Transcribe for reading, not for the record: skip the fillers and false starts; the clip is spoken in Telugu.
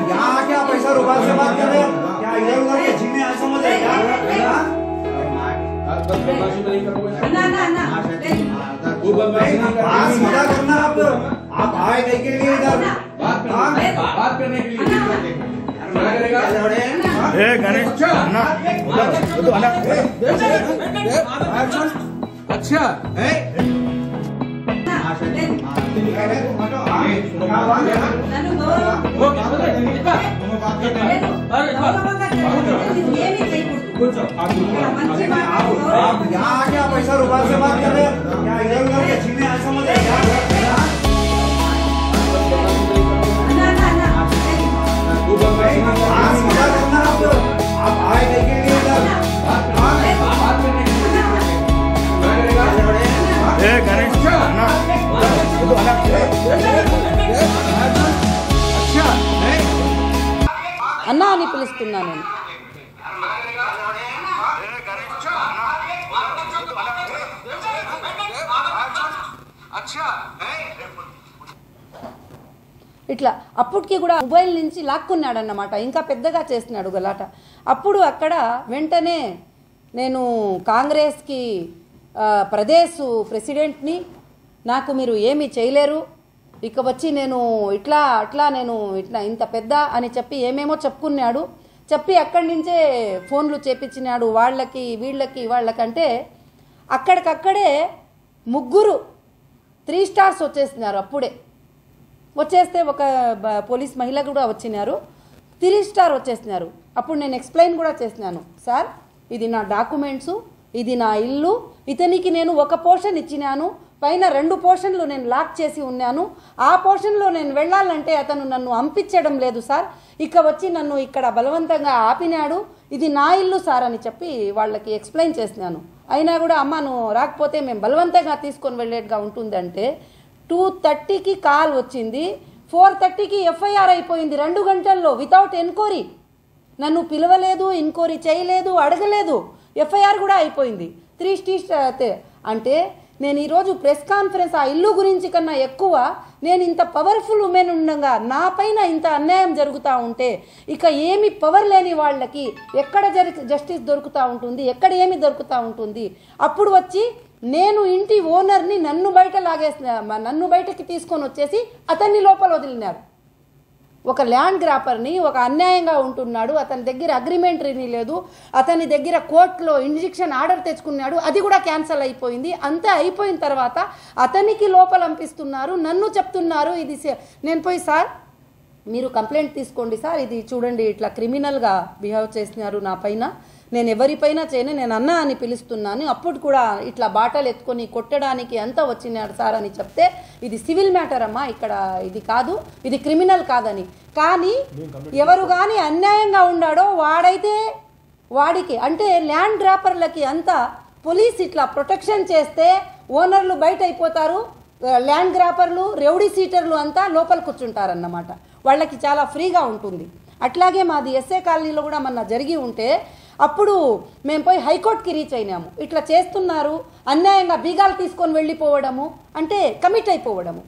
यहाँ क्या पैसा रुपये से बात कर रहे हैं? क्या इधर उधर के झीमे समझ रहे हैं? मजा करना आप आए नहीं के लिए इधर बात करने के लिए गणेश अच्छा आप यहाँ क्या पैसा रुपये से बात कर रहे हैं? क्या इधर उधर के झीमे समझ रहे हैं? मजा करना आप आए नहीं के लिए इधर बात करने के लिए गणेश అన్నా అని పిలుస్తున్నా నేను. ఇట్లా అప్పటికి కూడా మొబైల్ నుంచి లాక్కున్నాడు అన్నమాట. ఇంకా పెద్దగా చేస్తున్నాడు గలాట. అప్పుడు అక్కడ వెంటనే నేను కాంగ్రెస్కి ప్రదేశ్ ప్రెసిడెంట్ని, నాకు మీరు ఏమీ చేయలేరు, ఇక వచ్చి నేను ఇట్లా నేను ఇంత పెద్ద అని చెప్పి ఏమేమో చెప్పుకున్నాడు. చెప్పి అక్కడి నుంచే ఫోన్లు చేపించినాడు వాళ్ళకి వాళ్ళకంటే అక్కడికక్కడే 3 3 స్టార్స్ వచ్చేసినారు. అప్పుడే వచ్చేస్తే ఒక పోలీస్ మహిళ కూడా వచ్చినారు, 3 స్టార్ వచ్చేసినారు. అప్పుడు నేను ఎక్స్ప్లెయిన్ కూడా చేసినాను, సార్ ఇది నా డాక్యుమెంట్సు, ఇది నా ఇల్లు, ఇతనికి నేను ఒక పోర్షన్ ఇచ్చినాను, పైన 2 పోర్షన్లు నేను లాక్ చేసి ఉన్నాను, ఆ పోర్షన్లో నేను వెళ్ళాలంటే అతను నన్ను పంపించడం లేదు సార్, ఇక వచ్చి నన్ను ఇక్కడ బలవంతంగా ఆపినాడు, ఇది నా ఇల్లు సార్ అని చెప్పి వాళ్ళకి ఎక్స్ప్లెయిన్ చేసినాను. అయినా కూడా అమ్మ నువ్వు రాకపోతే మేము బలవంతంగా తీసుకొని వెళ్ళేట్టుగా ఉంటుందంటే 2:30కి కాల్ వచ్చింది, 4:30కి ఎఫ్ఐఆర్ అయిపోయింది 2 గంటల్లో వితౌట్ ఎన్క్వైరీ. నన్ను పిలవలేదు, ఎన్క్వైరీ చేయలేదు, అడగలేదు, ఎఫ్ఐఆర్ కూడా అయిపోయింది 3 స్టార్. అంటే నేను ఈరోజు ప్రెస్ కాన్ఫరెన్స్ ఆ ఇల్లు గురించి కన్నా ఎక్కువ నేను ఇంత పవర్ఫుల్ ఉమెన్ ఉండగా నా పైన ఇంత అన్యాయం జరుగుతూ ఉంటే ఇక ఏమి పవర్ లేని వాళ్ళకి ఎక్కడ జస్టిస్ దొరుకుతూ ఉంటుంది, ఎక్కడ ఏమి దొరుకుతూ ఉంటుంది. అప్పుడు వచ్చి నేను ఇంటి ఓనర్ని నన్ను బయటకి తీసుకొని వచ్చేసి అతన్ని లోపల వదిలినారు. ఒక ల్యాండ్ గ్రాపర్ని, ఒక అన్యాయంగా ఉంటున్నాడు, అతని దగ్గర అగ్రిమెంట్ రినీ లేదు, అతని దగ్గర కోర్టులో ఇంజెక్షన్ ఆర్డర్ తెచ్చుకున్నాడు, అది కూడా క్యాన్సల్ అయిపోయింది. అంతా అయిపోయిన తర్వాత అతనికి లోపల పంపిస్తున్నారు, నన్ను చెప్తున్నారు ఇది నేను పోయి సార్ మీరు కంప్లైంట్ తీసుకోండి సార్, ఇది చూడండి ఇట్లా క్రిమినల్గా బిహేవ్ చేస్తున్నారు నా పైన, నేను ఎవరిపైనా చేయను, నేను అన్నా అని పిలుస్తున్నాను, అప్పుడు కూడా ఇట్లా బాటలు ఎత్తుకొని కొట్టడానికి అంతా వచ్చినాడు సార్ అని చెప్తే ఇది సివిల్ మ్యాటర్ అమ్మా, ఇక్కడ ఇది కాదు, ఇది క్రిమినల్ కాదని. కానీ ఎవరు కానీ అన్యాయంగా ఉన్నాడో వాడైతే వాడికి అంటే ల్యాండ్ గ్రాపర్లకి అంతా పోలీస్ ఇట్లా ప్రొటెక్షన్ చేస్తే ఓనర్లు బయట అయిపోతారు, ల్యాండ్ గ్రాపర్లు రౌడీ సీటర్లు అంతా లోపల కూర్చుంటారన్నమాట, వాళ్ళకి చాలా ఫ్రీగా ఉంటుంది. అట్లాగే మాది ఎస్ఏ కాలనీలో కూడా మొన్న జరిగి ఉంటే అప్పుడు మేము పోయి హైకోర్టుకి రీచ్ అయినాము. ఇట్లా చేస్తున్నారు, అన్యాయంగా బీగాలు తీసుకొని వెళ్ళిపోవడము అంటే కమిట్ అయిపోవడము.